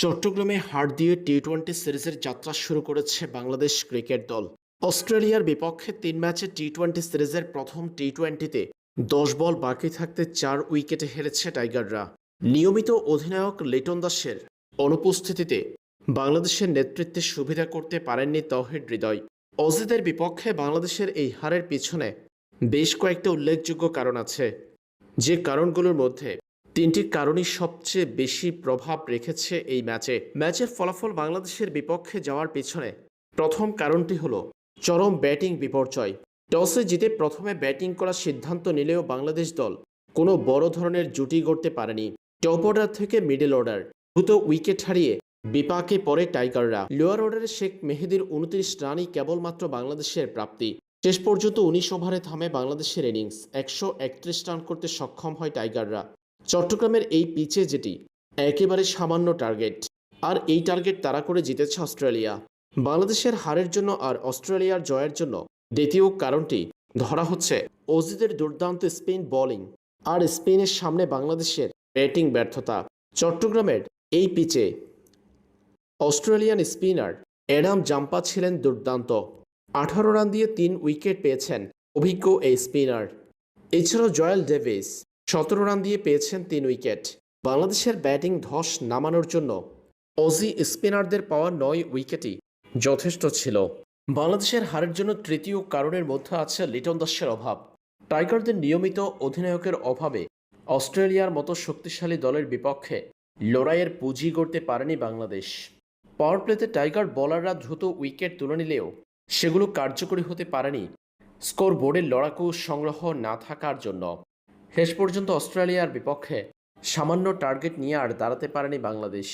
চট্টগ্রামে হার দিয়ে টি-20 সিরিজের যাত্রা শুরু করেছে বাংলাদেশ ক্রিকেট দল। অস্ট্রেলিয়ার বিপক্ষে ৩ ম্যাচের টি-20 সিরিজের প্রথম টি-20তে ১০ বল বাকি থাকতে ৪ উইকেটে হেরেছে টাইগাররা। নিয়মিত অধিনায়ক লিটন দাসের অনুপস্থিতিতে বাংলাদেশের নেতৃত্বে সুবিধা করতে পারেননি তৌহিদ হৃদয়। অজিদের বিপক্ষে বাংলাদেশের এই হারের পিছনে বেশ কয়েকটা উল্লেখযোগ্য কারণ আছে, যে কারণগুলোর মধ্যে ৩টি কারণই সবচেয়ে বেশি প্রভাব রেখেছে এই ম্যাচের ফলাফল বাংলাদেশের বিপক্ষে যাওয়ার পিছনে প্রথম কারণটি হলো চরম ব্যাটিং বিপর্যয়। টসে জিতে প্রথমে ব্যাটিং করার সিদ্ধান্ত নিলেও বাংলাদেশ দল কোনো বড় ধরনের জুটি গড়তে পারেনি। টপ অর্ডার থেকে মিডল অর্ডার দ্রুত উইকেট হারিয়ে বিপাকে পড়ে টাইগাররা। লোয়ার অর্ডারে শেখ মেহেদীর ২৯ রানই কেবলমাত্র বাংলাদেশের প্রাপ্তি। শেষ পর্যন্ত ১৯ ওভারে থামে বাংলাদেশের ইনিংস। ১৩১ রান করতে সক্ষম হয় টাইগাররা। চট্টগ্রামের এই পিচে যেটি একেবারে সামান্য টার্গেট, আর এই টার্গেট তাড়া করে জিতেছে অস্ট্রেলিয়া। বাংলাদেশের হারের জন্য আর অস্ট্রেলিয়ার জয়ের জন্য দ্বিতীয় কারণটি ধরা হচ্ছে অজিদের দুর্দান্ত স্পিন বোলিং আর স্পিনের সামনে বাংলাদেশের ব্যাটিং ব্যর্থতা। চট্টগ্রামের এই পিচে অস্ট্রেলিয়ান স্পিনার অ্যাডাম জাম্পা ছিলেন দুর্দান্ত। ১৮ রান দিয়ে ৩ উইকেট পেয়েছেন অভিজ্ঞ এই স্পিনার। এছাড়াও জয়েল ডেভিস ১৭ রান দিয়ে পেয়েছেন ৩ উইকেট। বাংলাদেশের ব্যাটিং ধস নামানোর জন্য অজি স্পিনারদের পাওয়া ৯ উইকেটই যথেষ্ট ছিল। বাংলাদেশের হারের জন্য তৃতীয় কারণের মধ্যে আছে লিটন দাসের অভাব। টাইগারদের নিয়মিত অধিনায়কের অভাবে অস্ট্রেলিয়ার মতো শক্তিশালী দলের বিপক্ষে লড়াইয়ের পুঁজি গড়তে পারেনি বাংলাদেশ। পাওয়ার প্লেতে টাইগার বোলাররা দ্রুত উইকেট তুলে নিলেও সেগুলো কার্যকরী হতে পারেনি স্কোর বোর্ডের লড়াকু সংগ্রহ না থাকার জন্য। শেষ পর্যন্ত অস্ট্রেলিয়ার বিপক্ষে সামান্য টার্গেট নিয়ে আর দাঁড়াতে পারেনি বাংলাদেশ।